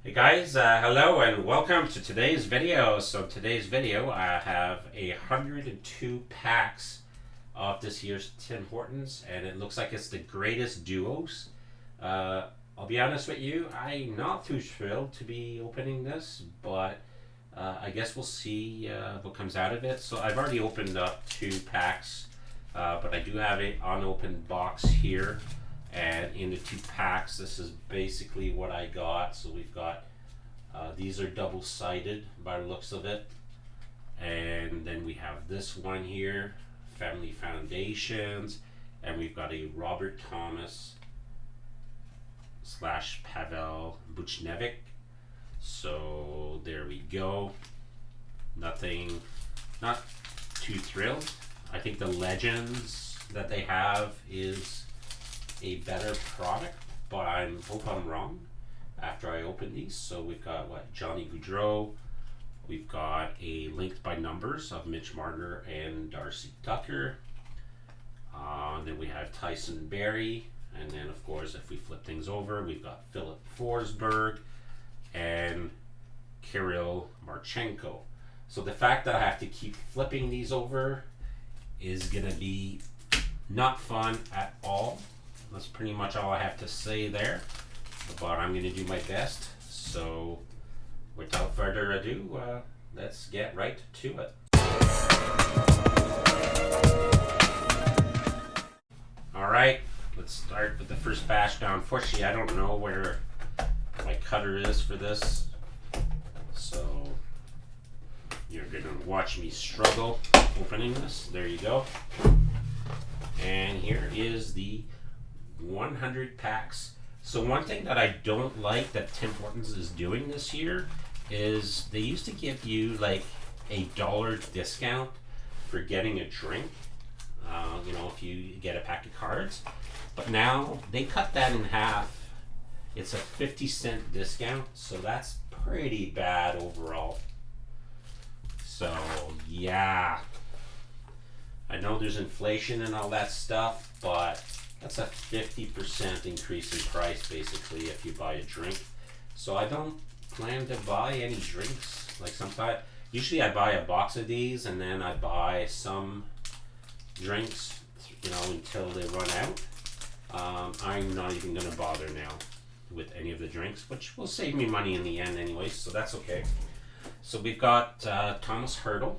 Hey guys, hello and welcome to today's video. So today's video, I have 102 packs of this year's Tim Hortons, and it looks like it's the greatest duos. I'll be honest with you, I'm not too thrilled to be opening this, but I guess we'll see what comes out of it. So I've already opened up 2 packs, but I do have an unopened box here. And in the 2 packs, this is basically what I got. So we've got these are double-sided by the looks of it, and then we have this one here, Family Foundations, and we've got a Robert Thomas / Pavel Buchnevich. So there we go. Nothing, not too thrilled. I think the Legends that they have is a better product, but I hope I'm wrong after I open these. So we've got Johnny Gaudreau, we've got a linked by numbers of Mitch Marner and Darcy Tucker, and then we have Tyson Barrie, and then of course if we flip things over we've got Philip Forsberg and Kirill Marchenko. So the fact that I have to keep flipping these over is gonna be not fun at all. That's pretty much all I have to say there, but I'm going to do my best. So without further ado, let's get right to it. Alright, let's start with the first batch. Now unfortunately I don't know where my cutter is for this, so you're going to watch me struggle opening this. There you go. And here is the 100 packs. So one thing that I don't like that Tim Hortons is doing this year is they used to give you like a $1 discount for getting a drink, if you get a pack of cards, but now they cut that in half. It's a 50-cent discount, so that's pretty bad overall. So yeah, I know there's inflation and all that stuff, but that's a 50% increase in price basically if you buy a drink. So I don't plan to buy any drinks. Like sometimes, usually I buy a box of these and then I buy some drinks, until they run out. I'm not even gonna bother now with any of the drinks, which will save me money in the end anyway, so that's okay. So we've got Thomas Hertl,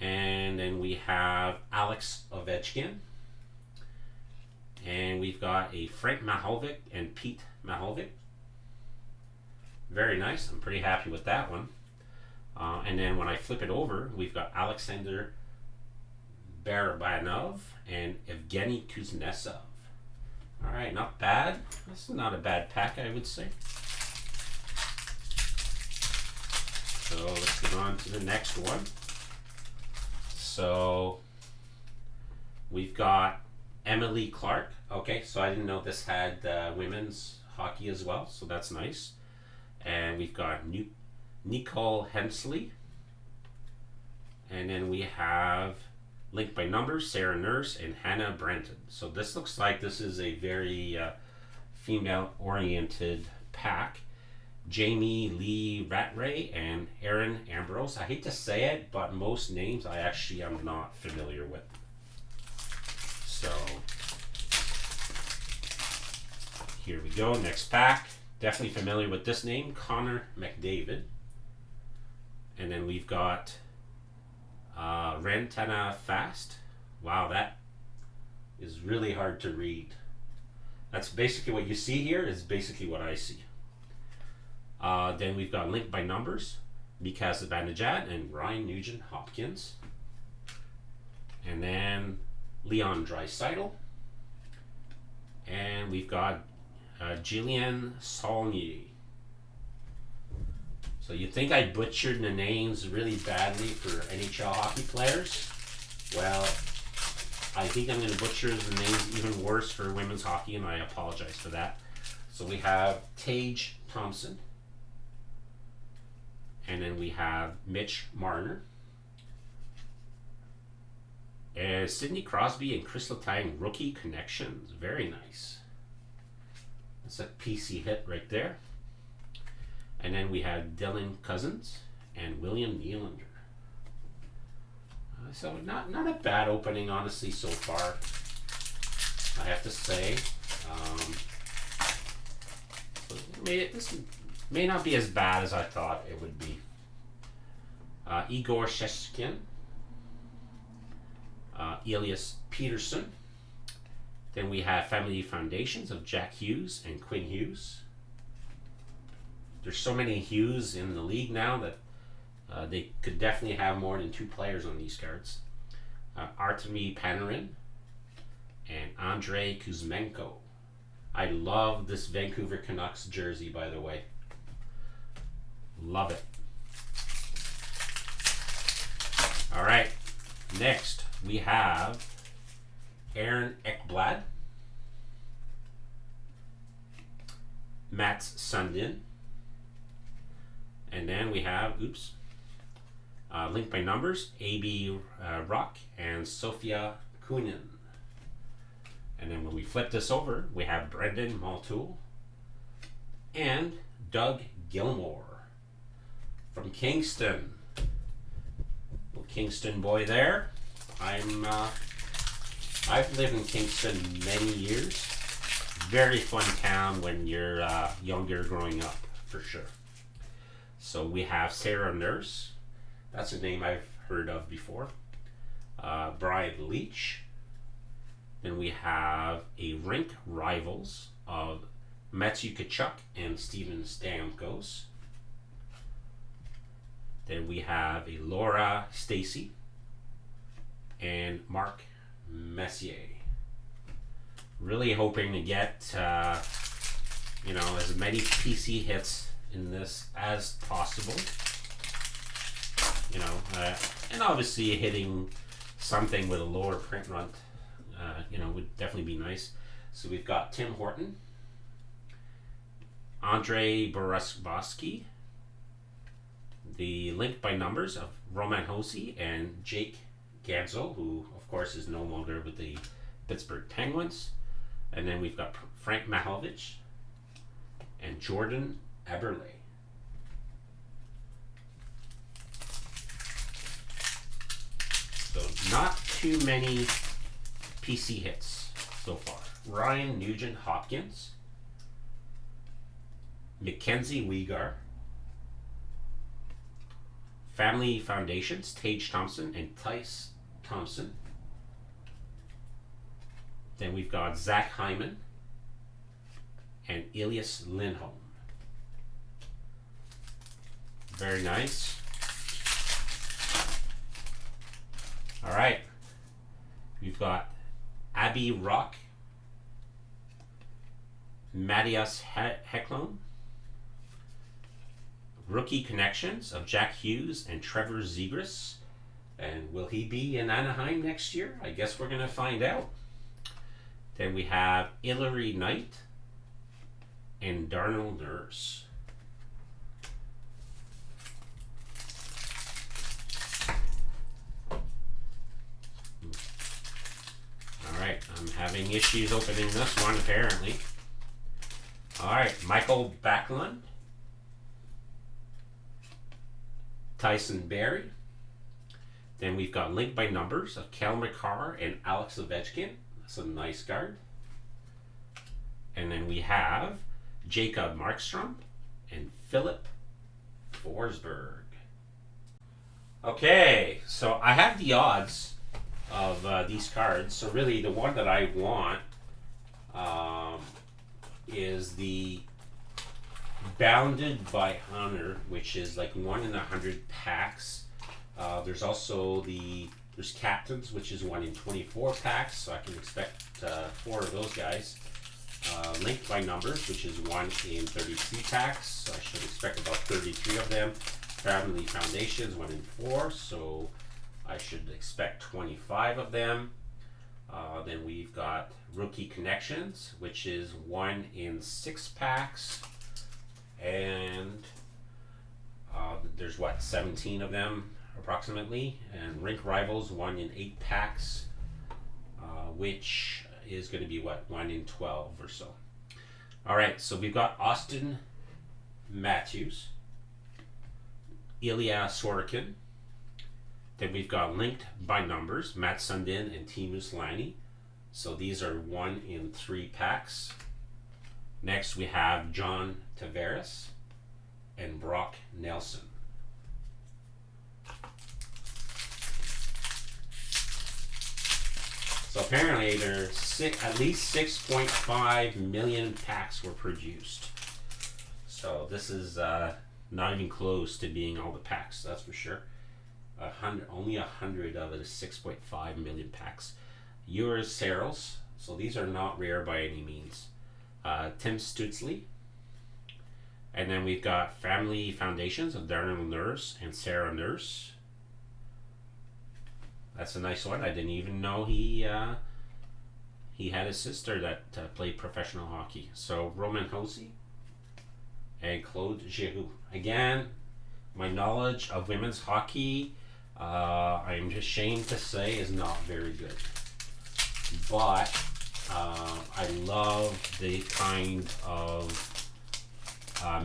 and then we have Alex Ovechkin, and we've got a Frank Mahovik and Pete Mahovik. Very nice. I'm pretty happy with that one. And then when I flip it over, we've got Alexander Barabanov and Evgeny Kuznetsov. All right, not bad. This is not a bad pack, I would say. So let's get on to the next one. So we've got Emily Clark. Okay, so I didn't know this had women's hockey as well, so that's nice. And we've got Nicole Hensley. And then we have, linked by numbers, Sarah Nurse and Hannah Brenton. So this looks like this is a very female-oriented pack. Jamie Lee Rattray and Erin Ambrose. I hate to say it, but most names I actually am not familiar with. So here we go, next pack. Definitely familiar with this name, Connor McDavid. And then we've got Rentana Fast. Wow, that is really hard to read. That's basically what you see here is basically what I see. Then we've got linked by numbers, Mika Zibanejad and Ryan Nugent-Hopkins. And then Leon Draisaitl. And we've got Jillian Saulnier. So you'd think I butchered the names really badly for NHL hockey players. Well, I think I'm going to butcher the names even worse for women's hockey, and I apologize for that. So we have Tage Thompson. And then we have Mitch Marner. And Sidney Crosby and Chris Letang rookie connections. Very nice. That's a PC hit right there. And then we have Dylan Cousins and William Nylander. So not a bad opening, honestly, so far, I have to say. This may not be as bad as I thought it would be. Igor Sheshkin, Elias Peterson. Then we have Family Foundations of Jack Hughes and Quinn Hughes. There's so many Hughes in the league now that they could definitely have more than 2 players on these cards. Artemi Panarin and Andrei Kuzmenko. I love this Vancouver Canucks jersey, by the way. Love it. All right, next we have Aaron Ekblad, Mats Sundin, and then we have, linked by numbers, A.B. Rock and Sophia Kunin. And then when we flip this over, we have Brendan Maltoul and Doug Gilmour from Kingston. Little Kingston boy there. I've lived in Kingston many years. Very fun town when you're younger growing up, for sure. So we have Sarah Nurse. That's a name I've heard of before. Brian Leach. Then we have a rink rivals of Matthew Tkachuk and Steven Stamkos. Then we have a Laura Stacy and Mark Messier. Really hoping to get as many PC hits in this as possible. And obviously hitting something with a lower print run, would definitely be nice. So we've got Tim Horton, Andre Borowski, the linked by numbers of Roman Josi and Jake Gansel, who of course is no longer with the Pittsburgh Penguins. And then we've got Frank Mahovich and Jordan Eberle. So not too many PC hits so far. Ryan Nugent Hopkins, Mackenzie Weegar, Family Foundations, Tage Thompson and Tice Thompson. Then we've got Zach Hyman and Elias Lindholm. Very nice. All right. We've got Abby Rock, Matthias Hecklund, Rookie Connections of Jack Hughes and Trevor Zegras. And will he be in Anaheim next year? I guess we're going to find out. Then we have Hillary Knight and Darnell Nurse. Alright, I'm having issues opening this one apparently. Alright, Michael Backlund, Tyson Berry. Then we've got linked by numbers of Kel McCarr and Alex Ovechkin. That's a nice card. And then we have Jacob Markstrom and Philip Forsberg. Okay, so I have the odds of these cards. So really the one that I want is the Bounded by Honor, which is like 1 in 100 packs. There's also there's Captains, which is 1 in 24 packs, so I can expect 4 of those guys. Linked by Numbers, which is 1 in 32 packs, so I should expect about 33 of them. Family Foundations, 1 in 4, so I should expect 25 of them. Then we've got Rookie Connections, which is 1 in 6 packs, and there's 17 of them approximately. And Rink Rivals, 1 in 8 packs, which is going to be 1 in 12 or so. All right, so we've got Austin Matthews, Ilya Sorokin. Then we've got linked by numbers, Matt Sundin and Teemu Selanne. So these are 1 in 3 packs. Next we have John Tavares and Brock Nelson. So apparently there's at least 6.5 million packs were produced. So this is not even close to being all the packs, that's for sure. Only 100 of it is 6.5 million packs. Yours Searles, so these are not rare by any means. Tim Stutzley. And then we've got Family Foundations of Darnell Nurse and Sarah Nurse. That's a nice one. I didn't even know he had a sister that played professional hockey. So Roman Josi and Claude Giroux. Again, my knowledge of women's hockey, I'm ashamed to say, is not very good. But I love the kind of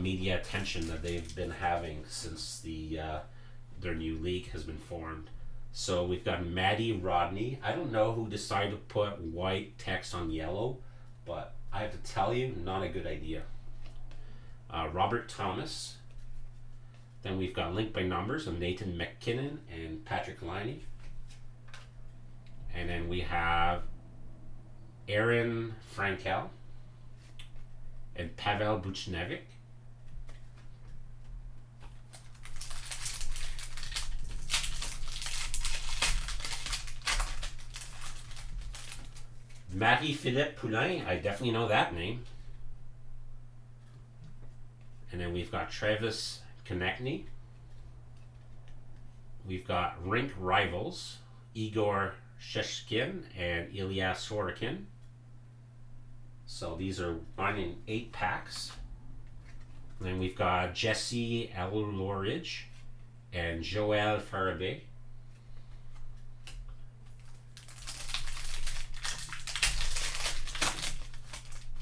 media attention that they've been having since their new league has been formed. So we've got Maddie Rodney. I don't know who decided to put white text on yellow, but I have to tell you, not a good idea. Robert Thomas. Then we've got linked by numbers of Nathan McKinnon and Patrick Laine. And then we have Aaron Frankel and Pavel Buchnevich. Marie-Philippe Poulin, I definitely know that name. And then we've got Travis Konechny. We've got Rink Rivals, Igor Sheshkin and Ilya Sorokin. So these are 1 in 8 packs. And then we've got Jesse Elloridge and Joel Farabee.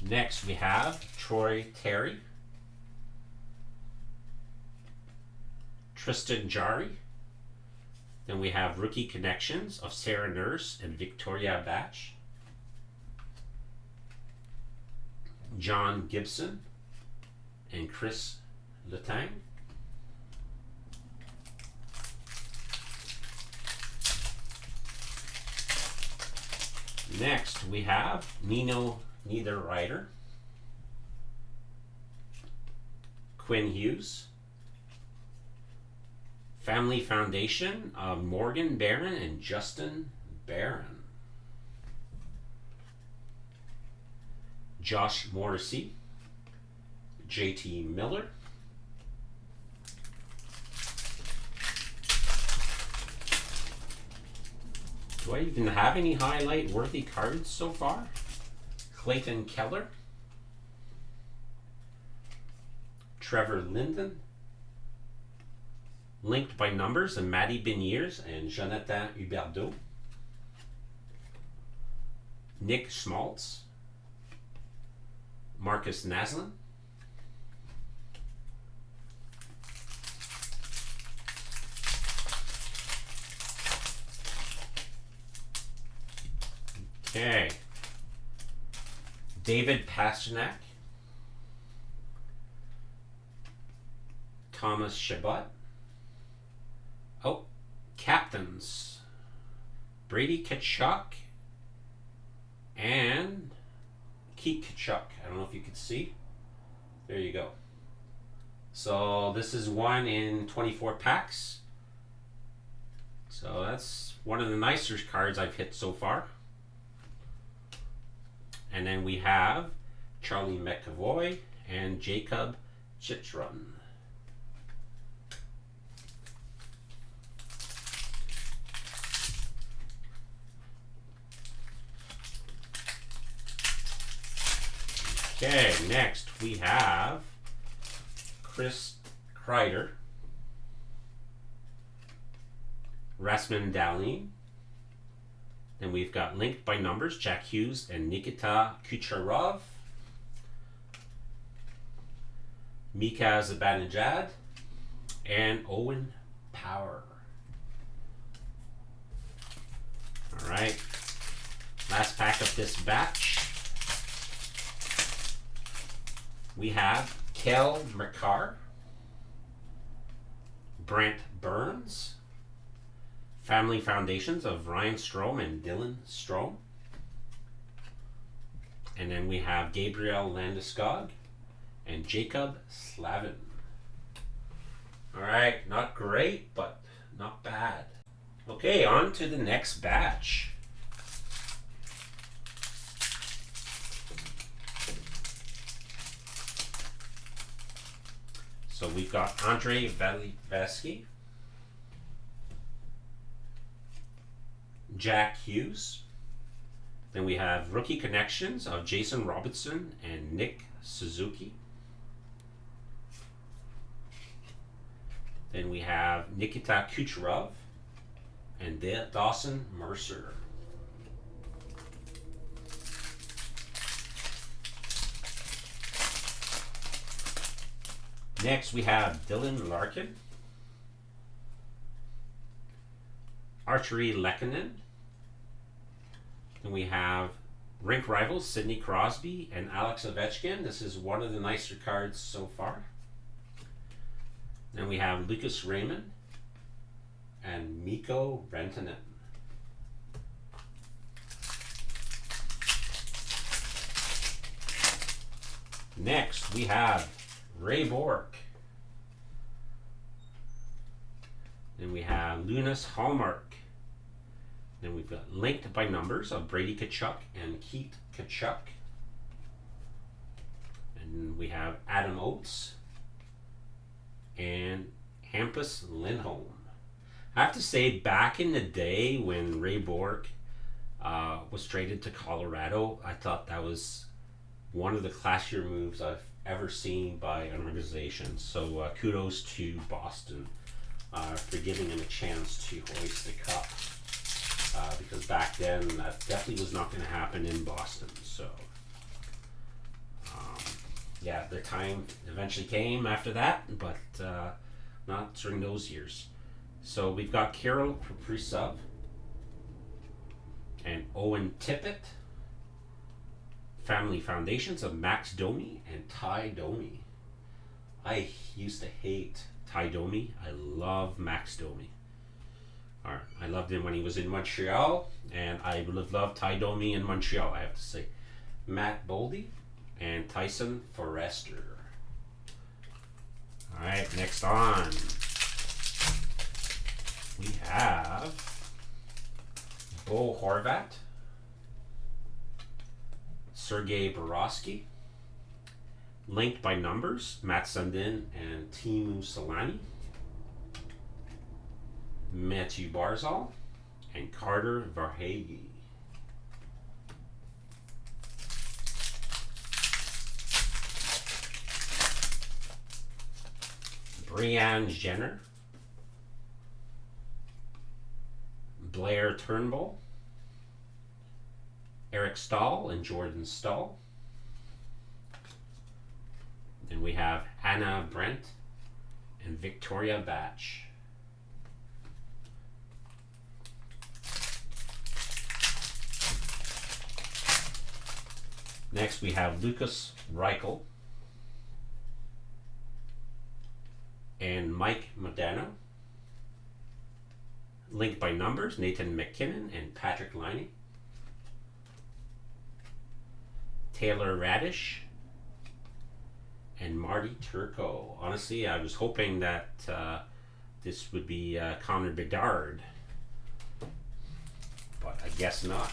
Next we have Troy Terry, Tristan Jarry. Then we have Rookie Connections of Sarah Nurse and Victoria Batch. John Gibson and Chris Letang. Next we have Nino Niederreiter, Quinn Hughes, Family Foundation of Morgan Barron and Justin Barron, Josh Morrissey, JT Miller, do I even have any highlight worthy cards so far? Clayton Keller, Trevor Linden, linked by numbers of Maddie Beniers and Jonathan Huberdeau, Nick Schmaltz, Marcus Naslin, okay, David Pasternak, Thomas Chabot. Oh, captains, Brady Tkachuk and Keith Tkachuk. I don't know if you could see. There you go. So this is 1 in 24 packs. So that's one of the nicer cards I've hit so far. And then we have Charlie McAvoy and Jacob Chychrun. Okay, next we have Chris Kreider, Rasmus Dahlin. Then we've got linked by numbers, Jack Hughes and Nikita Kucherov, Mika Zibanejad, and Owen Power. All right, last pack of this batch. We have Kel McCarr, Brent Burns, Family Foundations of Ryan Strome and Dylan Strome. And then we have Gabriel Landeskog and Jacob Slavin. All right, not great, but not bad. Okay, on to the next batch. So we've got Andre Vasilevsky, Jack Hughes. Then we have rookie connections of Jason Robertson and Nick Suzuki. Then we have Nikita Kucherov and Dawson Mercer. Next we have Dylan Larkin, Archery Lehkonen. Then we have rink rivals Sidney Crosby and Alex Ovechkin. This is one of the nicer cards so far. Then we have Lucas Raymond and Mikko Rantanen. Next we have Ray Bourque. Then we have Lunas Hallmark. Then we've got linked by numbers of Brady Tkachuk and Keith Tkachuk. And we have Adam Oates and Hampus Lindholm. I have to say, back in the day when Ray Bourque was traded to Colorado, I thought that was one of the classier moves I've ever seen by an organization. So kudos to Boston for giving him a chance to hoist the cup. Because back then that definitely was not going to happen in Boston. So yeah, their time eventually came after that, but not during those years. So we've got Kirill Kaprizov and Owen Tippett. Family Foundations of Max Domi and Ty Domi. I used to hate Ty Domi. I love Max Domi. I loved him when he was in Montreal, and I would have loved Ty Domi in Montreal, I have to say. Matt Boldy and Tyson Forrester. All right, next on. We have Bo Horvat, Sergei Bobrovsky, linked by numbers, Matt Sundin and Teemu Selanne, Matthew Barzal, and Carter Verhaeghe. Brianne Jenner, Blair Turnbull, Eric Stahl and Jordan Stahl. Then we have Anna Brent and Victoria Batch. Next we have Lucas Reichel and Mike Modano. Linked by numbers, Nathan McKinnon and Patrick Laine. Taylor Radish and Marty Turco. Honestly, I was hoping that this would be Connor Bedard, but I guess not.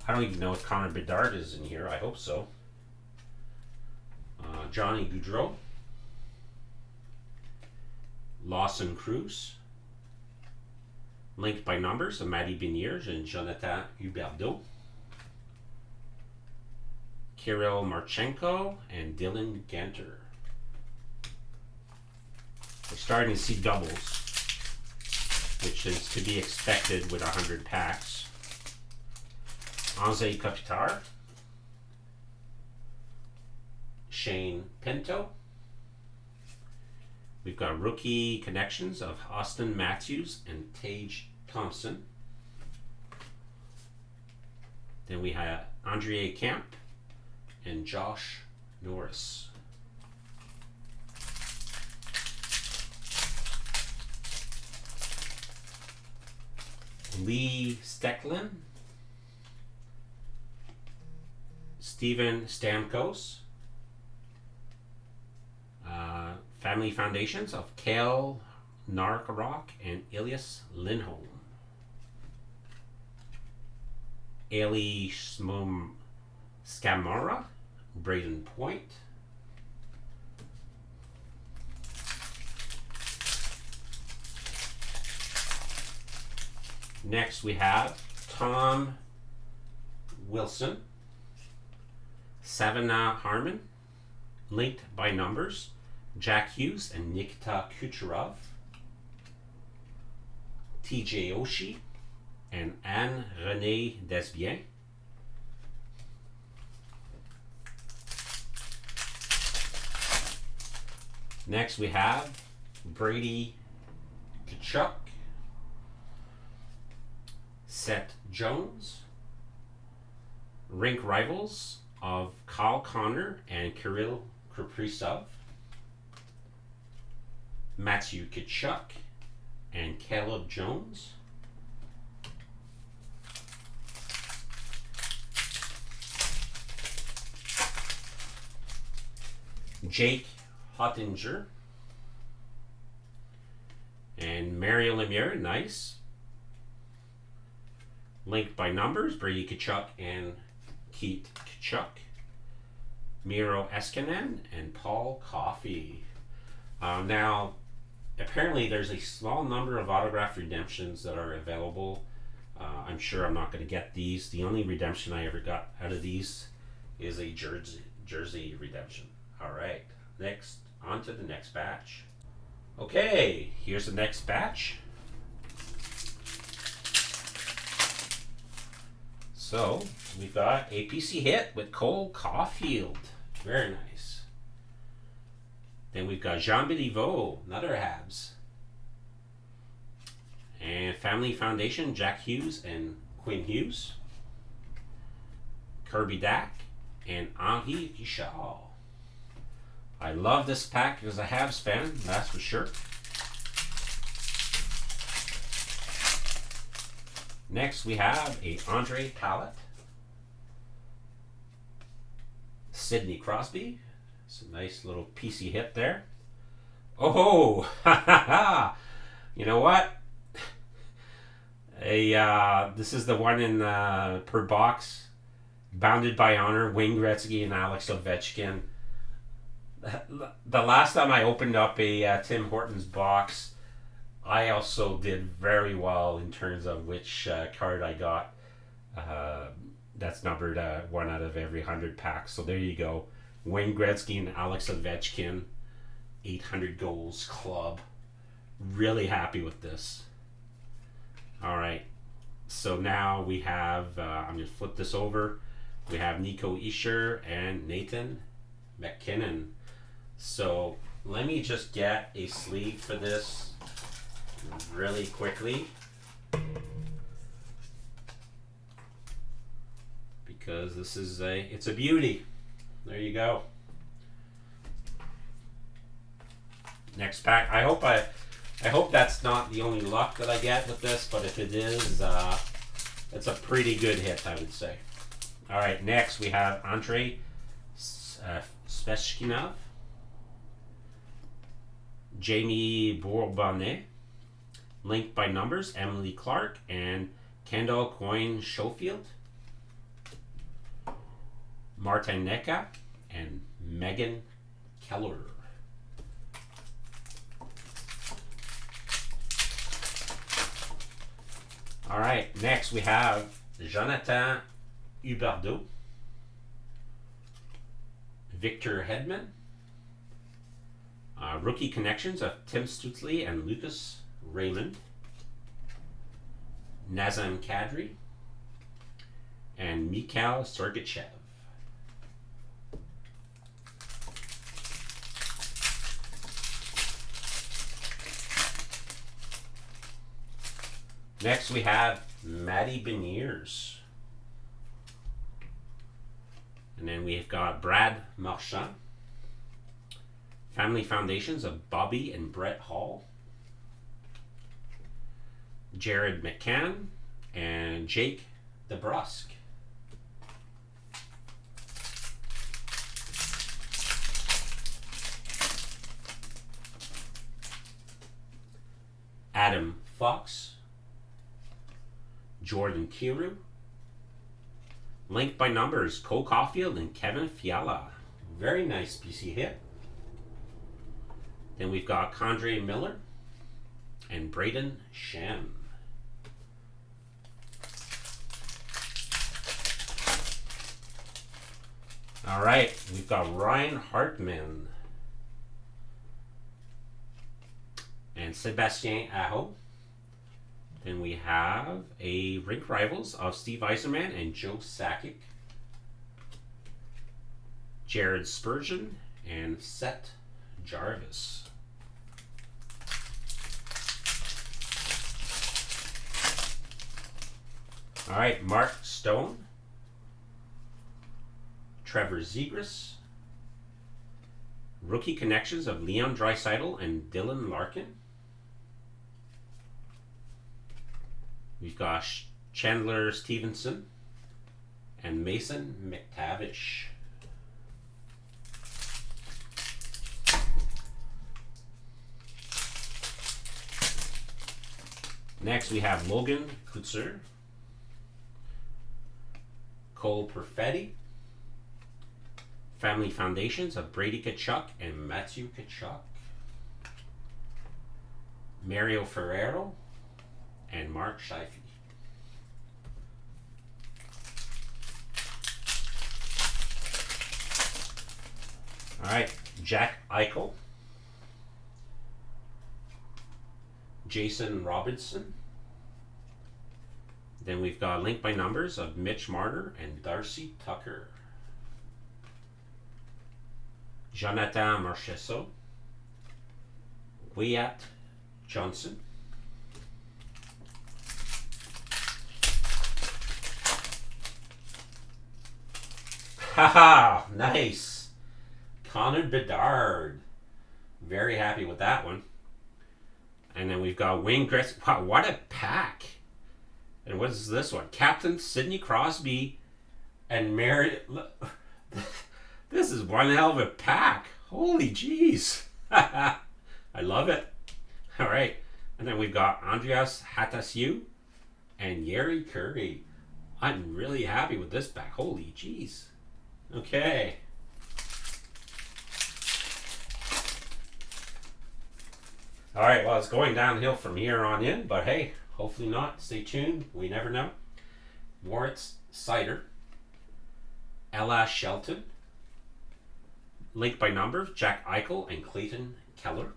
I don't even know if Connor Bedard is in here. I hope so. Johnny Gaudreau, Lawson Cruz, linked by numbers of Matty Beniers and Jonathan Huberdeau, Kirill Marchenko and Dylan Ganter. We're starting to see doubles, which is to be expected with 100 packs. Anze Kopitar, Shane Pinto, We've got rookie connections of Austin Matthews and Tage Thompson. Then we have Andrea Camp and Josh Norris. Lee Stecklin, Steven Stamkos, Family Foundations of Kale Narkarok and Elias Lindholm. Ali Scamara, Braden Point. Next we have Tom Wilson, Savannah Harmon, linked by numbers, Jack Hughes and Nikita Kucherov, TJ Oshie and Anne-Renée Desbiens. Next we have Brady Tkachuk, Seth Jones, rink rivals of Kyle Connor and Kirill Kaprizov, Matthew Tkachuk and Caleb Jones, Jake Hottinger and Mario Lemieux, nice. Linked by numbers, Brady Tkachuk and Keith Tkachuk, Miro Eskinen and Paul Coffey. Now, apparently there's a small number of autograph redemptions that are available. I'm sure I'm not going to get these. The only redemption I ever got out of these is a jersey redemption. All right, next, on to the next batch. Okay, here's the next batch. So we've got a PC hit with Cole Caulfield. Very nice. Then we've got Jean Béliveau, another Habs. And Family Foundation, Jack Hughes and Quinn Hughes. Kirby Dack and Henri Richard. I love this pack as a Habs fan, that's for sure. Next we have a Andre Pallet, Sidney Crosby. It's a nice little PC hit there. Oh, you know what? This is the one in per box, bounded by honor, Wayne Gretzky and Alex Ovechkin. The last time I opened up a Tim Hortons box, I also did very well in terms of which card I got. That's numbered 1 out of every 100 packs. So there you go. Wayne Gretzky and Alex Ovechkin, 800 goals club. Really happy with this. All right. So now we have, I'm going to flip this over. We have Nico Hischier and Nathan McKinnon. So let me just get a sleeve for this really quickly, because this is it's a beauty. There you go. Next pack. I hope that's not the only luck that I get with this, but if it is, it's a pretty good hit, I would say. All right, next we have Andrei Sveshkinov, Jamie Bourbonnais, linked by numbers, Emily Clark and Kendall Coyne Schofield, Martin Necka and Megan Keller. All right, next we have Jonathan Huberdeau, Victor Hedman, rookie connections of Tim Stützle and Lucas Raymond, Nazem Kadri, and Mikhail Sergachev. Next we have Matty Beniers. And then we've got Brad Marchand. Family Foundations of Bobby and Brett Hall. Jared McCann and Jake DeBrusque. Adam Fox. Jordan Kiru. Linked by numbers, Cole Caulfield and Kevin Fiala. Very nice PC hit. Then we've got Condre Miller and Braden Shem. All right, we've got Ryan Hartman and Sebastien Aho. Then we have a Rink Rivals of Steve Yzerman and Joe Sakic. Jared Spurgeon and Seth Jarvis. All right, Mark Stone. Trevor Zegras. Rookie connections of Leon Draisaitl and Dylan Larkin. We've got Chandler Stevenson and Mason McTavish. Next we have Logan Kutzer, Cole Perfetti, Family Foundations of Brady Tkachuk and Matthew Tkachuk, Mario Ferrero, and Mark Scheifele. All right, Jack Eichel, Jason Robinson. Then we've got linked by numbers of Mitch Marner and Darcy Tucker. Jonathan Marchessault, Wyatt Johnson, haha, nice. Connor Bedard. Very happy with that one. And then we've got Wayne Gretzky. Wow, what a pack. And what is this one? Captain Sidney Crosby and Mary. This is one hell of a pack. Holy jeez. I love it. All right. And then we've got Andreas Hatasiu and Yeri Curry. I'm really happy with this pack. Holy jeez. Okay. All right, well, it's going downhill from here on in, but hey, hopefully not. Stay tuned. We never know. Moritz Sider, Ella Shelton, linked by number, Jack Eichel and Clayton Keller.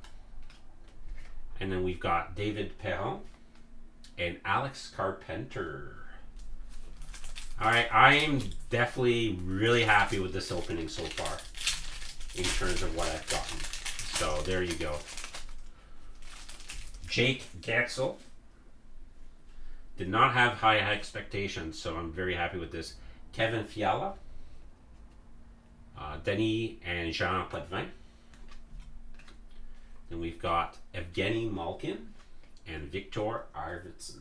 And then we've got David Perron and Alex Carpenter. All right, I am definitely really happy with this opening so far in terms of what I've gotten. So there you go. Jake Gatzel. Did not have high expectations, so I'm very happy with this. Kevin Fiala. Denis and Jean Potvin. Then we've got Evgeny Malkin and Victor Arvidsson.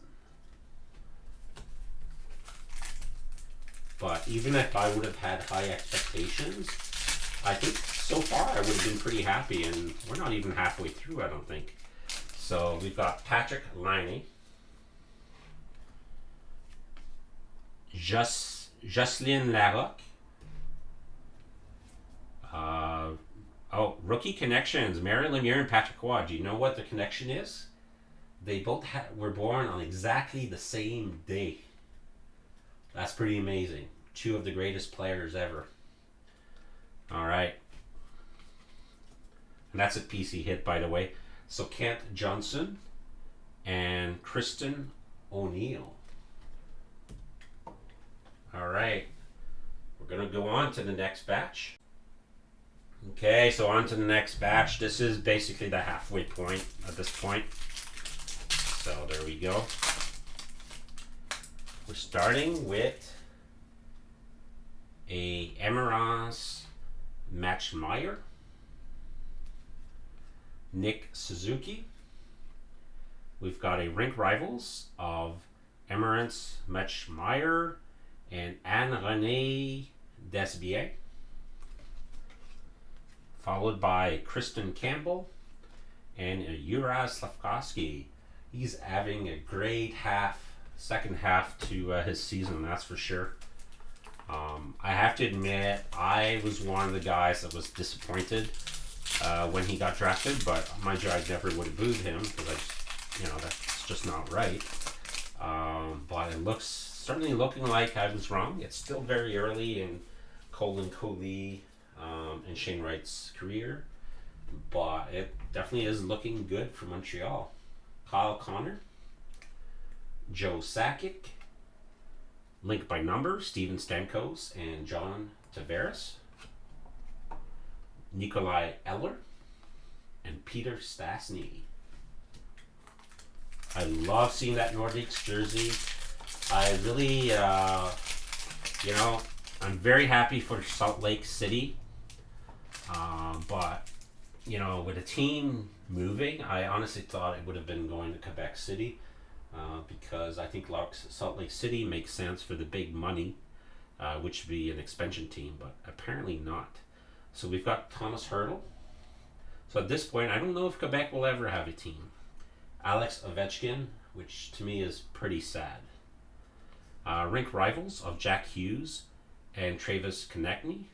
But even if I would have had high expectations, I think so far I would have been pretty happy, and we're not even halfway through, I don't think. So we've got Patrick Laine, Jocelyn Larocque. Rookie connections, Mary Lemieux and Patrick Roy. Do you know what the connection is? They both were born on exactly the same day. That's pretty amazing. Two of the greatest players ever. All right. And that's a PC hit, by the way. So Kent Johnson and Kristen O'Neill. All right. We're going to go on to the next batch. Okay, so on to the next batch. This is basically the halfway point at this point. So there we go. We're starting with a Emirates Matchmeyer, Nick Suzuki. We've got a Rink Rivals of Emirates Matchmeyer and Anne-Renée Desbiens, followed by Kristen Campbell and Uras Slavkovsky. He's having a great second half to his season, that's for sure. I have to admit, I was one of the guys that was disappointed when he got drafted, but mind you, I never would have booed him because that's just not right. But it looks certainly looking like I was wrong. It's still very early in Colin Coley and Shane Wright's career, but it definitely is looking good for Montreal. Kyle Connor, Joe Sakic, linked by number, Steven Stamkos and John Tavares, Nikolai Eller, and Peter Stastny. I love seeing that Nordiques jersey. I really, I'm very happy for Salt Lake City. But, with a team moving, I honestly thought it would have been going to Quebec City because I think Salt Lake City makes sense for the big money, which would be an expansion team, but apparently not. So we've got Thomas Hertl. So at this point, I don't know if Quebec will ever have a team. Alex Ovechkin, which to me is pretty sad. Rink Rivals of Jack Hughes and Travis Konechny.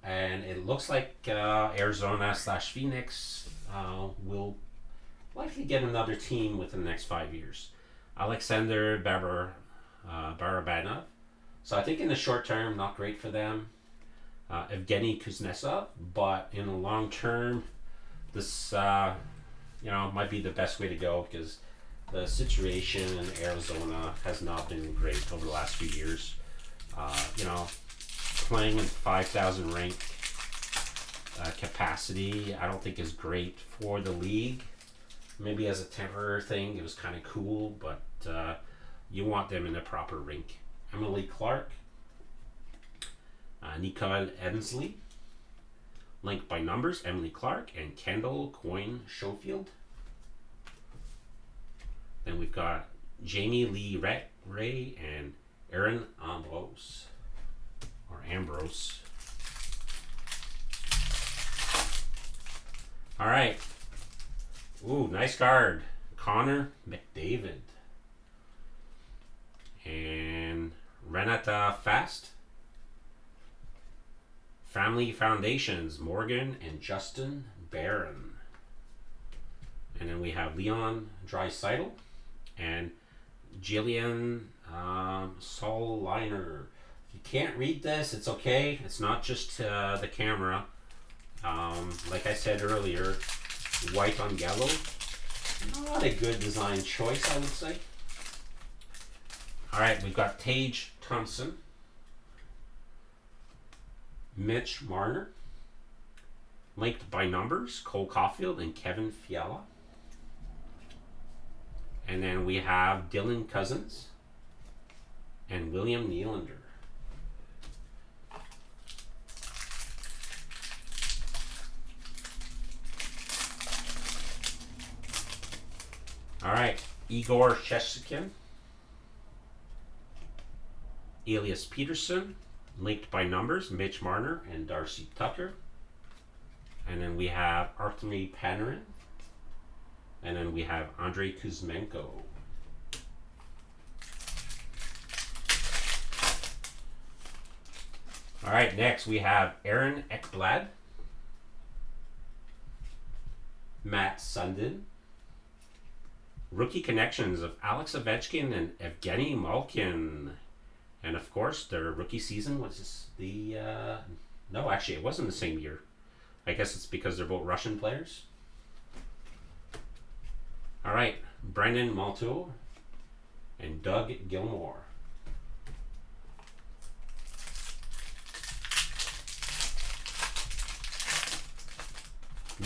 And it looks like Arizona/Phoenix will likely get another team within the next 5 years. Alexander Barabanov. So I think in the short term, not great for them. Evgeny Kuznetsov, but in the long term, this might be the best way to go because the situation in Arizona has not been great over the last few years. Playing in 5,000 rink capacity, I don't think is great for the league. Maybe as a temporary thing, it was kind of cool, but you want them in a proper rink. Emily Clark, Nicole Ensley, linked by numbers, Emily Clark and Kendall Coyne Schofield. Then we've got Jamie Lee Ray and Aaron Ambrose. All right. Ooh, nice card. Connor McDavid. And Renata Fast. Family Foundations, Morgan and Justin Barron. And then we have Leon Draisaitl and Jillian Soliner. If you can't read this, it's okay. It's not just the camera. Like I said earlier, white on yellow. Not a good design choice, I would say. All right, we've got Tage Thompson, Mitch Marner, linked by numbers, Cole Caulfield and Kevin Fiala. And then we have Dylan Cousins and William Nylander. All right, Igor Shesterkin, Elias Peterson, linked by numbers, Mitch Marner and Darcy Tucker. And then we have Artemi Panarin. And then we have Andrei Kuzmenko. All right, next we have Aaron Ekblad, Matt Sundin, rookie connections of Alex Ovechkin and Evgeny Malkin. And of course, their rookie season was no, actually, it wasn't the same year. I guess it's because they're both Russian players. All right, Brendan Maltour and Doug Gilmore.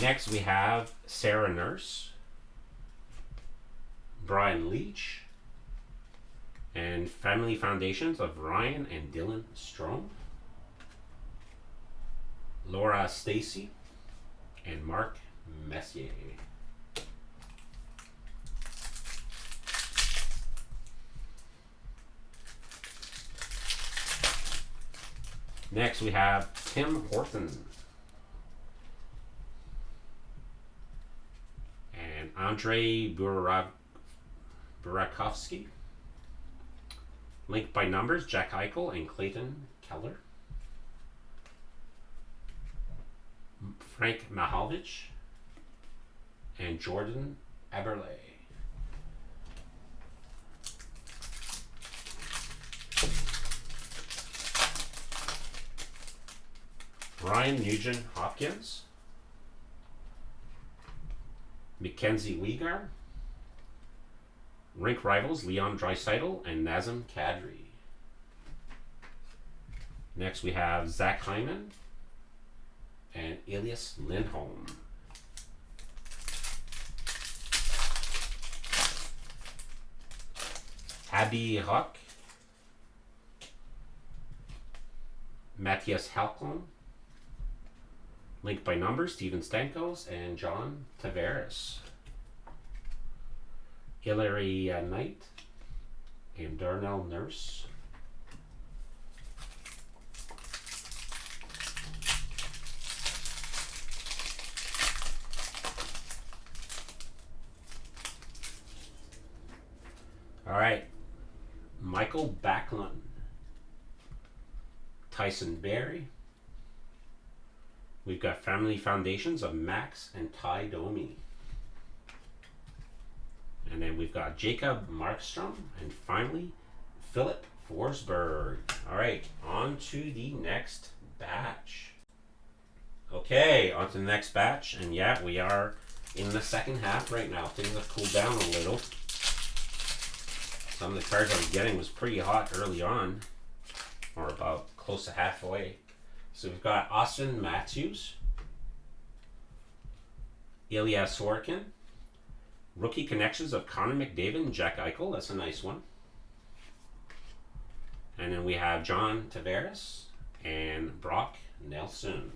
Next, we have Sarah Nurse, Brian Leach, And Family Foundations of Ryan and Dylan Strom, Laura Stacy, and Mark Messier. Next we have Tim Horton and Andrei Burakovsky. Linked by numbers, Jack Eichel and Clayton Keller. Frank Mahovich and Jordan Eberle. Ryan Nugent Hopkins. Mackenzie Weegar. Rink rivals Leon Draisaitl and Nazem Kadri. Next we have Zach Hyman and Elias Lindholm. Abby Rock, Matthias Halcon. Linked by numbers, Steven Stamkos and John Tavares. Hillary Knight and Darnell Nurse. All right, Michael Backlund, Tyson Berry. We've got Family Foundations of Max and Ty Domi. And then we've got Jacob Markstrom, and finally, Philip Forsberg. All right, on to the next batch. Okay, on to the next batch, and yeah, we are in the second half right now. Things have cooled down a little. Some of the cards I was getting was pretty hot early on, or about close to halfway. So we've got Austin Matthews, Ilya Sorokin, rookie connections of Connor McDavid and Jack Eichel. That's a nice one. And then we have John Tavares and Brock Nelson.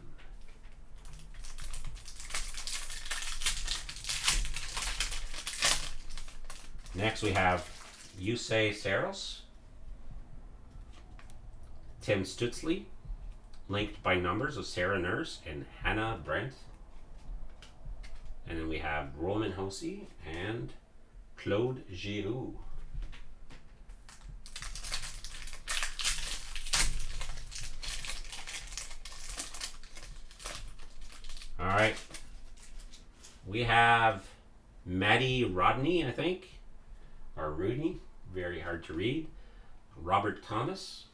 Next we have Yusei Saros, Tim Stutzley, linked by numbers of Sarah Nurse and Hannah Brent. And then we have Roman Josi and Claude Giroux. All right. We have Maddie Rodney, I think, or Rudney, very hard to read. Robert Thomas,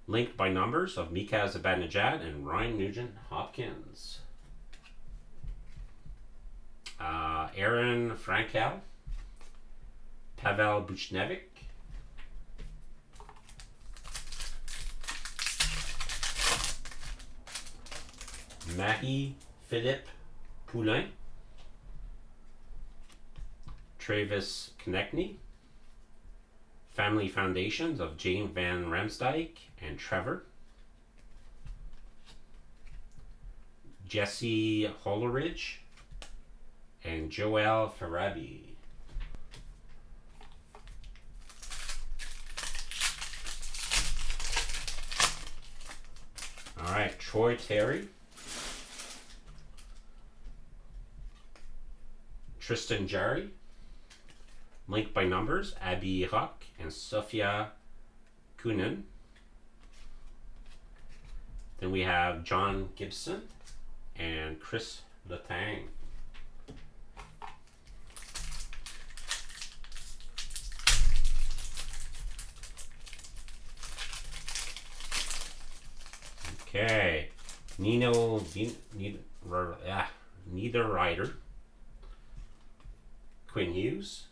linked by numbers of Mika Zibanejad and Ryan Nugent Hopkins. Aaron Frankel, Pavel Buchnevich, Mahi Philippe Poulin, Travis Konechny, Family Foundations of James Van Riemsdyk and Trevor, Jesse Holleridge, and Joel Farabi. All right, Troy Terry, Tristan Jarry, linked by numbers, Abby Rock and Sophia Kunin. Then we have John Gibson and Chris Letang. Okay, Niederreiter, Quinn Hughes,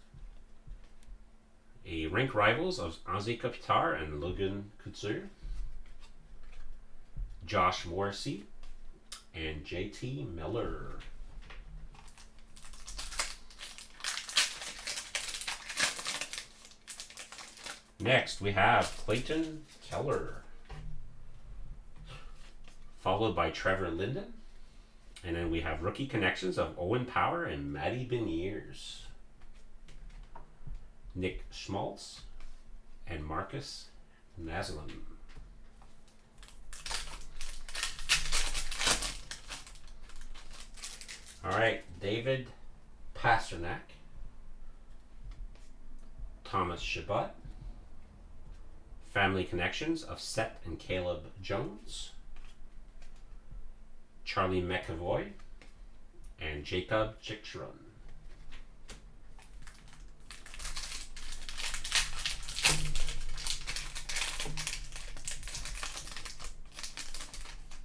a rink rivals of Anze Kopitar and Logan Couture, Josh Morrissey, and JT Miller. Next, we have Clayton Keller, followed by Trevor Linden. And then we have rookie connections of Owen Power and Matty Beniers. Nick Schmaltz and Marcus Naslin. All right, David Pasternak, Thomas Shabbat, family connections of Seth and Caleb Jones, Charlie McAvoy, and Jacob Chichtron.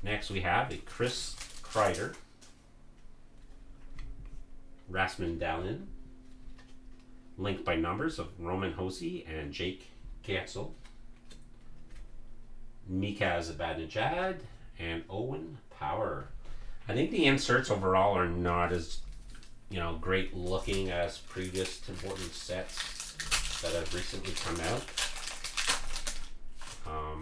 Next we have a Chris Kreider, Rasmus Dahlin, linked by numbers of Roman Hosey and Jake Gansel, Mika Zibanejad, and Owen Power. I think the inserts overall are not as great looking as previous Tim Hortons sets that have recently come out.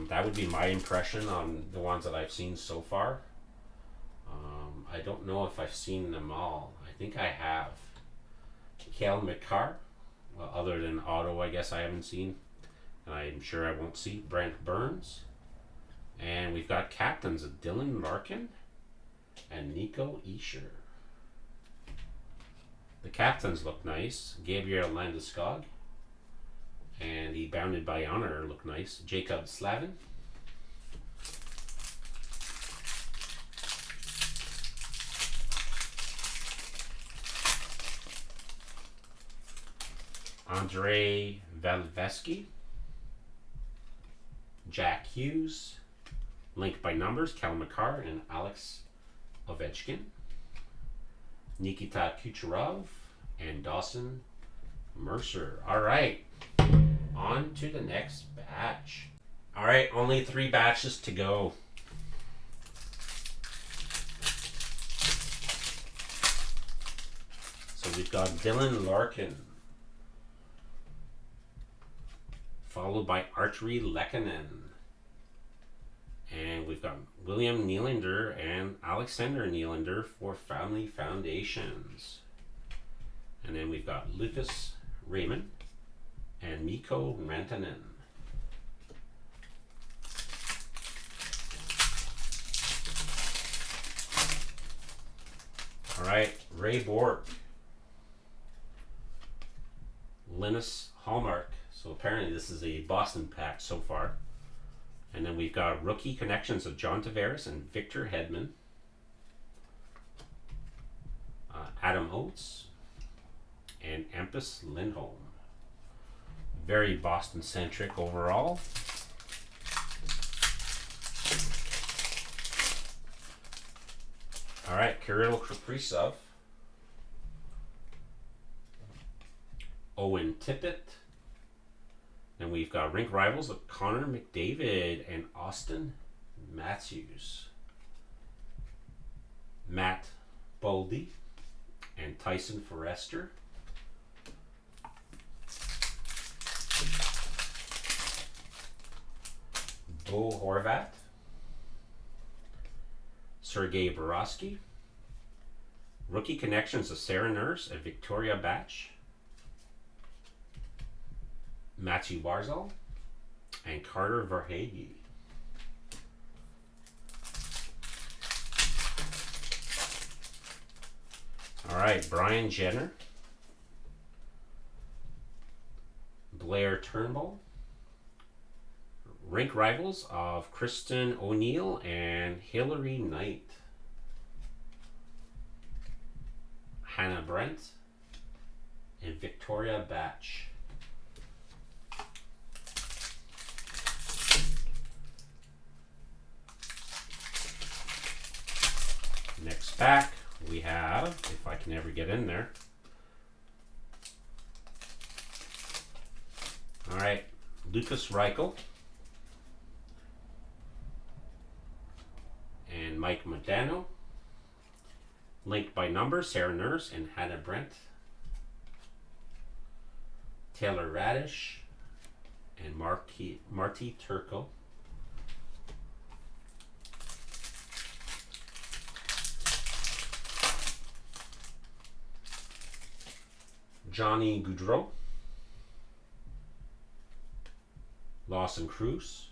That would be my impression on the ones that I've seen so far. I don't know if I've seen them all. I think I have. Cale Makar, well, other than Otto, I guess I haven't seen. And I'm sure I won't see Brent Burns. And we've got captains of Dylan Larkin and Nico Escher. The captains look nice. Gabriel Landeskog and the Bounded by Honor look nice. Jacob Slavin. Andre Valveski. Jack Hughes. Linked by numbers, Cal Makar and Alex Ovechkin. Nikita Kucherov and Dawson Mercer. All right, on to the next batch. All right, only 3 batches to go. So we've got Dylan Larkin, followed by Archery Lekanen. And we've got William Nylander and Alexander Nylander for Family Foundations. And then we've got Lucas Raymond and Mikko Rantanen. All right, Ray Bork, Linus Hallmark. So apparently this is a Boston pack so far. And then we've got rookie connections of John Tavares and Victor Hedman. Adam Oates and Hampus Lindholm. Very Boston-centric overall. All right, Kirill Kaprizov. Owen Tippett. And we've got rink rivals of Connor McDavid and Austin Matthews. Matt Boldy and Tyson Forrester. Bo Horvat. Sergei Borowski. Rookie connections of Sarah Nurse and Victoria Batch. Matthew Barzal and Carter Verhaeghe. All right, Brian Jenner, Blair Turnbull, rink rivals of Kristen O'Neill and Hillary Knight. Hannah Brent and Victoria Batch. Next pack, we have, if I can ever get in there. All right, Lucas Reichel and Mike Modano. Linked by number, Sarah Nurse and Hannah Brent. Taylor Radish and Marty Turco. Johnny Gaudreau. Lawson Cruz.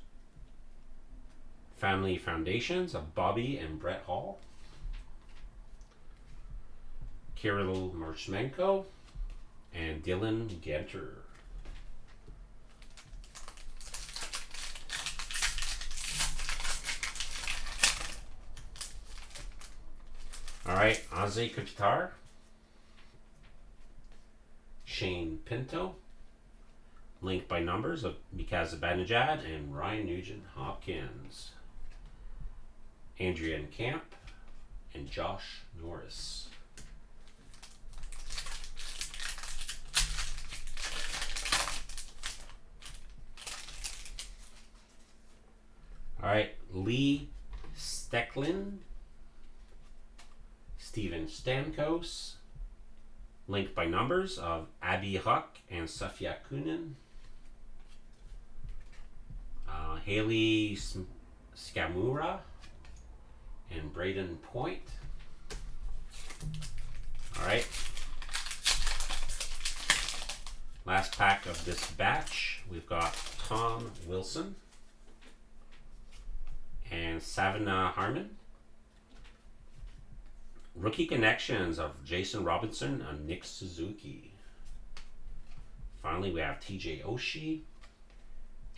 Family Foundations of Bobby and Brett Hall. Kirill Marchmenko and Dylan Genter. All right, Anze Kopitar, Shane Pinto, linked by numbers of Mika Zibanejad and Ryan Nugent-Hopkins, Adrian Camp, and Josh Norris. All right, Lee Stecklin, Steven Stamkos, linked by numbers of Abby Huck and Sofia Kunin, Haley Skamura and Braden Point. All right. Last pack of this batch, we've got Tom Wilson and Savannah Harmon. Rookie connections of Jason Robinson and Nick Suzuki. Finally, we have TJ Oshie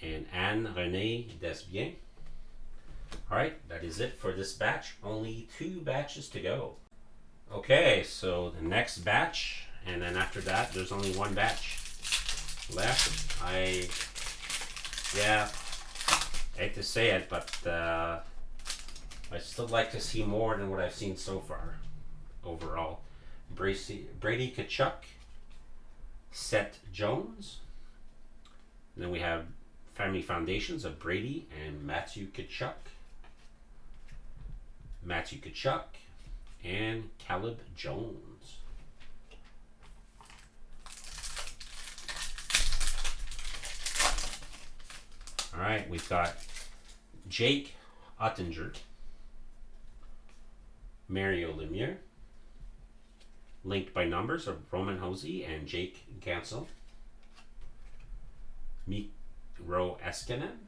and Anne-Renee Desbiens. All right, that is it for this batch. Only 2 batches to go. Okay, so the next batch, and then after that, there's only 1 batch left. I hate to say it, but I still like to see more than what I've seen so far. Overall, Brady Tkachuk, Seth Jones. And then we have Family Foundations of Brady and Matthew Tkachuk. Matthew Tkachuk and Caleb Jones. All right, we've got Jake Ottinger, Mario Lemieux, linked by numbers of Roman Hosey and Jake Gansel, Miro Eskinen,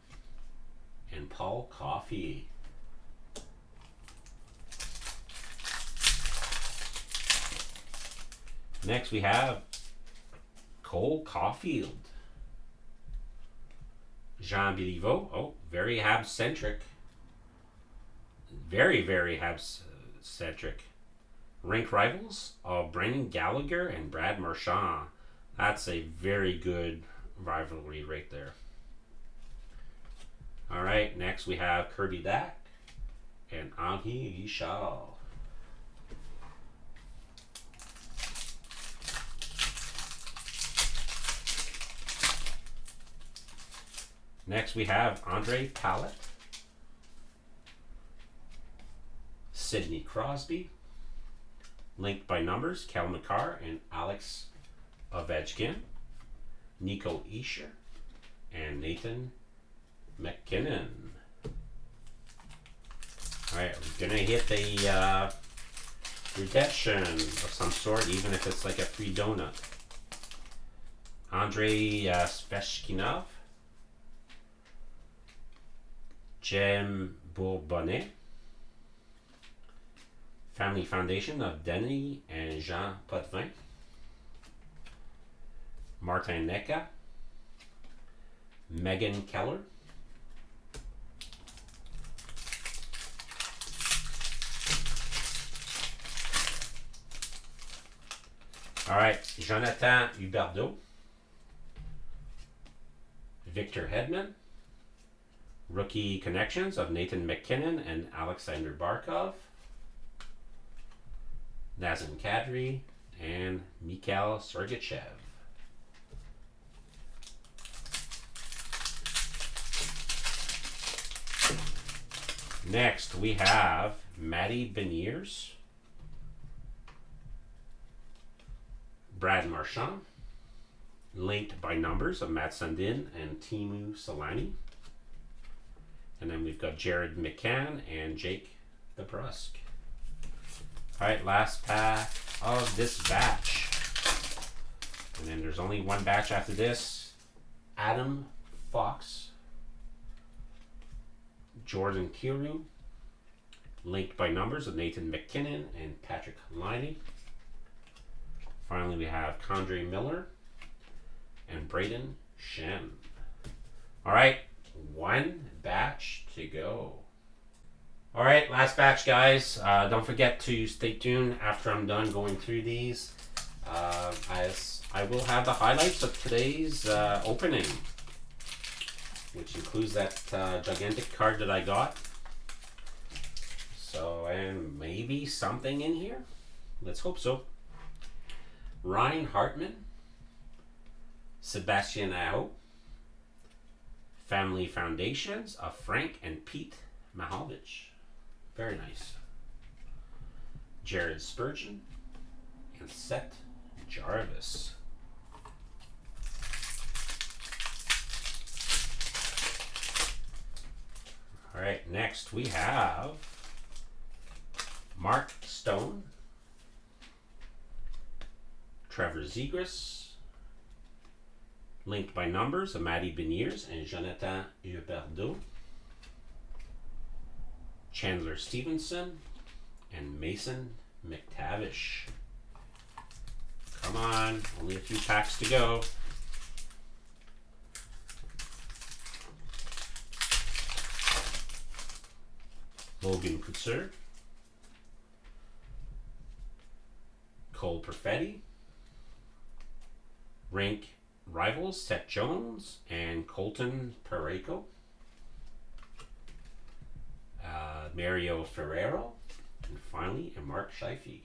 and Paul Coffey. Next we have Cole Caulfield, Jean Béliveau. Oh, very Habs-centric. Very, very Habs-centric. Rink rivals of Brendan Gallagher and Brad Marchand. That's a very good rivalry right there. All right, next we have Kirby Dack and Henri Richard. Next we have Andre Pallet, Sidney Crosby, linked by numbers, Kel McCarr and Alex Ovechkin, Nico Hischier, and Nathan McKinnon. All right, we're gonna hit a redemption of some sort, even if it's like a free donut. Andrei Sveshkinov, Jem Bourbonnais, Family Foundation of Denis and Jean Potvin, Martin Necka, Megan Keller, all right, Jonathan Huberdeau, Victor Hedman, rookie connections of Nathan McKinnon and Alexander Barkov, Nazem Kadri, and Mikhail Sergachev. Next, we have Matty Beniers, Brad Marchand, linked by numbers of Matt Sundin and Timu Solani. And then we've got Jared McCann and Jake DeBrusk. All right, last pack of this batch. And then there's only one batch after this. Adam Fox, Jordan Kyrou, linked by numbers of Nathan McKinnon and Patrick Liney. Finally, we have Condre Miller and Braden Shen. All right, one batch to go. All right, last batch, guys. Don't forget to stay tuned after I'm done going through these, as I will have the highlights of today's opening, which includes that gigantic card that I got. So, and maybe something in here. Let's hope so. Ryan Hartman, Sebastian Aho, Family Foundations of Frank and Pete Mahovich. Very nice. Jared Spurgeon and Seth Jarvis. All right, next we have Mark Stone, Trevor Zegras, linked by numbers of Matty Beniers and Jonathan Huberdeau, Chandler Stevenson, and Mason McTavish. Come on, only a few packs to go. Logan Couture, Cole Perfetti, Rank Rivals Seth Jones and Colton Parayko, Mario Ferrero, and finally a Mark Scheifele.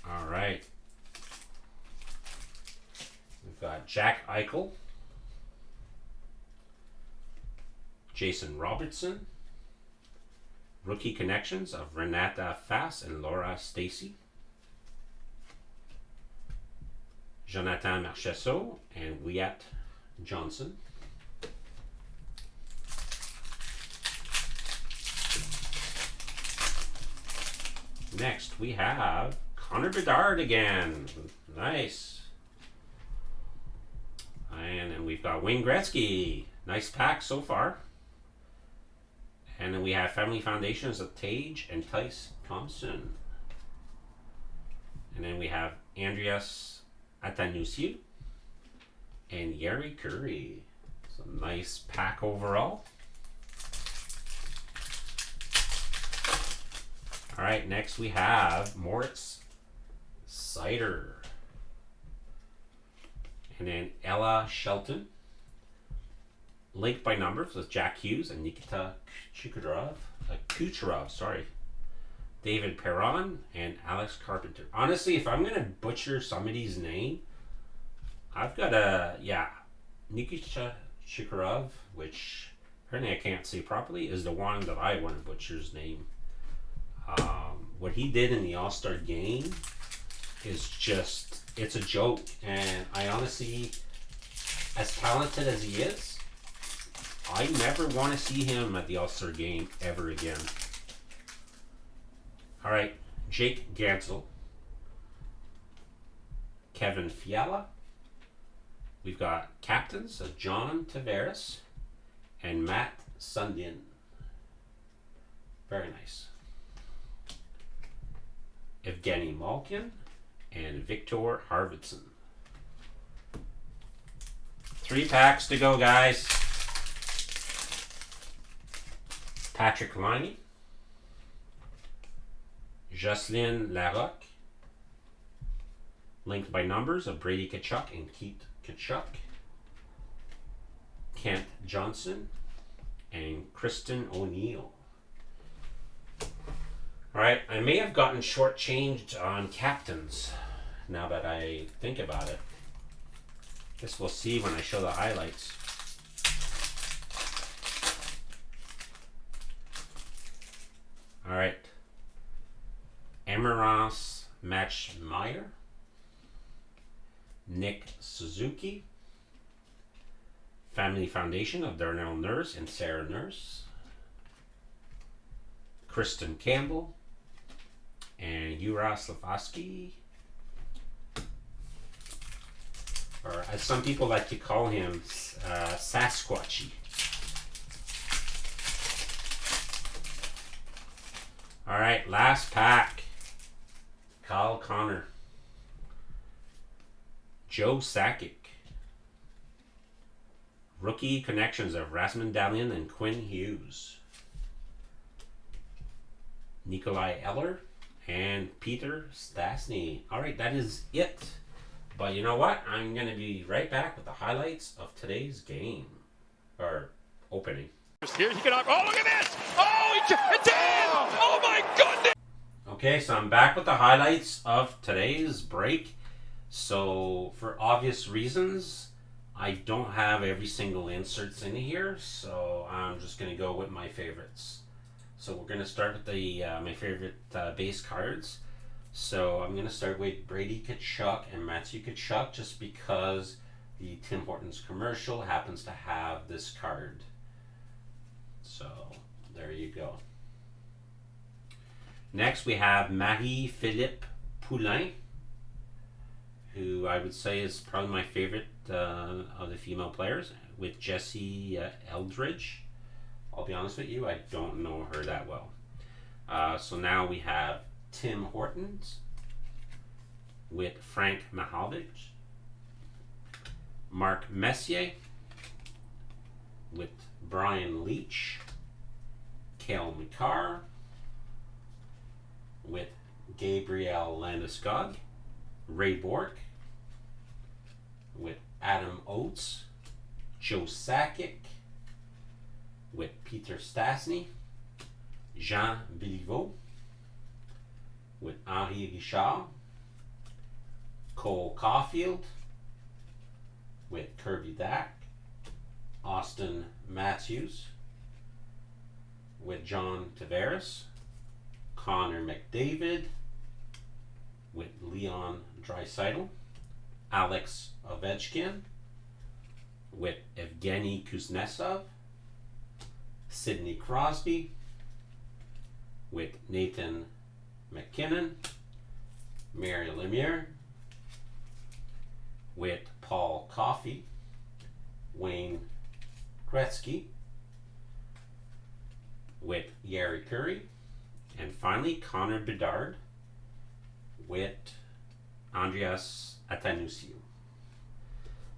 All right. We've got Jack Eichel, Jason Robertson, Rookie Connections of Renata Fass and Laura Stacy, Jonathan Marchessault and Wyatt Johnson, next we have Connor Bedard again. Nice. And then we've got Wayne Gretzky. Nice pack so far. And then we have Family Foundations of Tage and Tice Thompson. And then we have Andreas Atanusiu and Yeri Curry. So nice pack overall. All right, next we have Moritz Seider. And then Ella Shelton, linked by numbers with Jack Hughes and Nikita Kucherov, sorry. David Perron and Alex Carpenter. Honestly, if I'm gonna butcher somebody's name, I've got Nikita Kucherov, which apparently I can't say properly, is the one that I want to butcher his name. What he did in the All-Star game is just, it's a joke. And I honestly, as talented as he is, I never want to see him at the All-Star game ever again. All right, Jake Gansel, Kevin Fiala. We've got captains of John Tavares and Matt Sundin. Very nice. Evgeny Malkin and Victor Arvidsson. 3 packs to go, guys. Patrick Liney, Jocelyn Larocque, linked by numbers of Brady Tkachuk and Keith Tkachuk, Kent Johnson, and Kristen O'Neill. Alright, I may have gotten shortchanged on captains now that I think about it. Guess we'll see when I show the highlights. Alright, Emerance Matchmeyer, Nick Suzuki, Family Foundation of Darnell Nurse and Sarah Nurse, Kristen Campbell, and Yura Slavosky, or as some people like to call him, Sasquatchy. All right, last pack. Kyle Connor, Joe Sakic, rookie connections of Rasmus Dahlin and Quinn Hughes, Nikolai Eller, and Peter Stastny. All right, that is it. But you know what? I'm going to be right back with the highlights of today's game, or opening. Here he can. Oh, look at this! Oh, it's in! Oh my goodness! Okay, so I'm back with the highlights of today's break. So for obvious reasons, I don't have every single inserts in here, so I'm just going to go with my favorites. So we're going to start with the my favorite base cards. So I'm going to start with Brady Tkachuk and Matthew Tkachuk, just because the Tim Hortons commercial happens to have this card. So there you go. Next we have Marie-Philippe Poulin, who I would say is probably my favorite of the female players, with Jessie Eldridge. I'll be honest with you, I don't know her that well. So now we have Tim Hortons with Frank Mahovich, Mark Messier with Brian Leach, Cale Makar with Gabriel Landeskog, Ray Bork with Adam Oates, Joe Sakic with Peter Stastny, Jean Béliveau with Henri Richard, Cole Caulfield with Kirby Dack, Austin Matthews with John Tavares, Connor McDavid with Leon Draisaitl, Alex Ovechkin with Evgeny Kuznetsov, Sidney Crosby with Nathan McKinnon, Mary Lemieux with Paul Coffey, Wayne Gretzky with Yari Curry, and finally Connor Bedard with Andreas Athanasiou.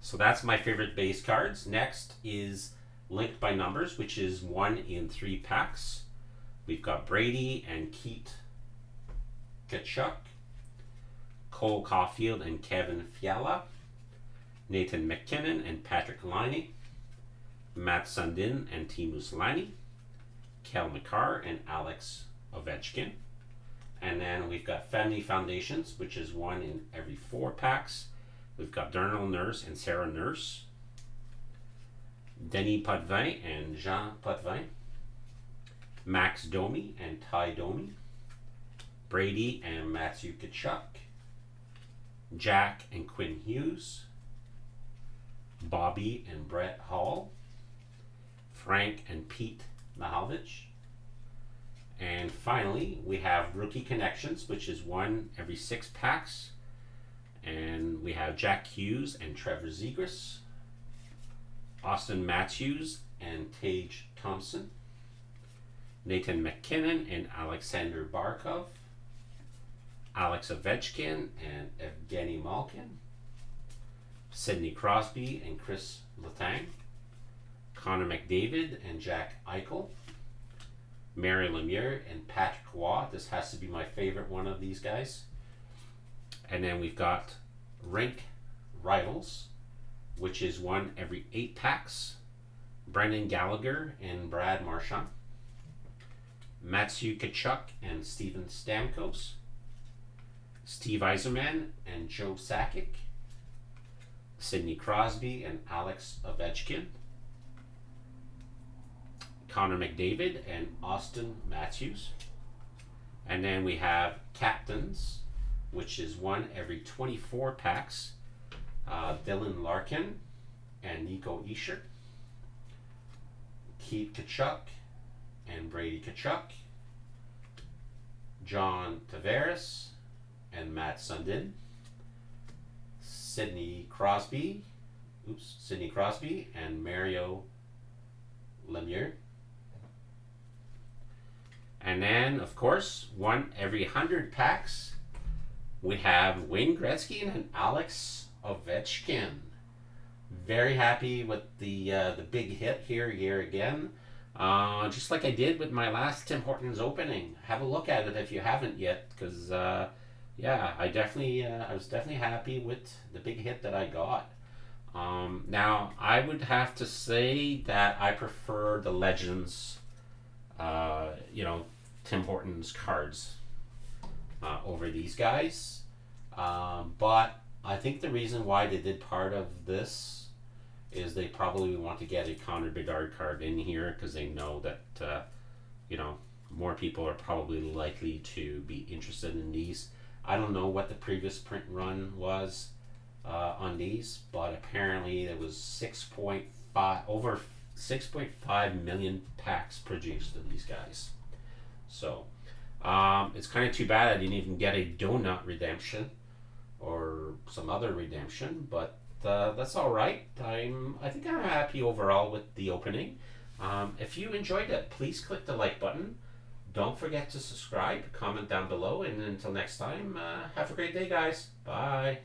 So that's my favorite base cards. Next is linked by numbers, which is 1 in 3 packs. We've got Brady and Keith Tkachuk, Cole Caulfield and Kevin Fiala, Nathan McKinnon and Patrick Laine, Matt Sundin and Teemu Selanne, Cale Makar and Alex Ovechkin. And then we've got Family Foundations, which is 1 in every 4 packs. We've got Darnell Nurse and Sarah Nurse, Denis Potvin and Jean Potvin, Max Domi and Ty Domi, Brady and Matthew Tkachuk, Jack and Quinn Hughes, Bobby and Brett Hall, Frank and Pete Mahovich. And finally, we have Rookie Connections, which is 1 every 6 packs. And we have Jack Hughes and Trevor Zegras, Austin Matthews and Tage Thompson, Nathan McKinnon and Alexander Barkov, Alex Ovechkin and Evgeny Malkin, Sidney Crosby and Chris Letang, Connor McDavid and Jack Eichel, Mary Lemieux and Patrick Roy. This has to be my favorite one of these guys. And then we've got Rink Rivals, which is 1 every 8 packs. Brendan Gallagher and Brad Marchand, Matthew Tkachuk and Steven Stamkos, Steve Yzerman and Joe Sakic, Sidney Crosby and Alex Ovechkin, Connor McDavid and Austin Matthews, And then we have Captains, which is one every 24 packs. Dylan Larkin and Nico Escher. Keith Kachuk and Brady Kachuk. John Tavares and Matt Sundin. Sidney Crosby and Mario Lemieux. And then, of course, one every 100 packs, we have Wayne Gretzky and Alex Ovechkin. Very happy with the big hit here again. Just like I did with my last Tim Hortons opening. Have a look at it if you haven't yet, because yeah, I was definitely happy with the big hit that I got. Now I would have to say that I prefer the Legends, Tim Hortons cards over these guys. But I think the reason why they did part of this is they probably want to get a Connor Bedard card in here because they know that more people are probably likely to be interested in these. I don't know what the previous print run was on these, but apparently there was over 6.5 million packs produced of these guys. So it's kind of too bad I didn't even get a donut redemption or some other redemption, but that's all right. I think I'm happy overall with the opening. If you enjoyed it, please click the like button. Don't forget to subscribe, comment down below, and until next time, have a great day, guys. Bye.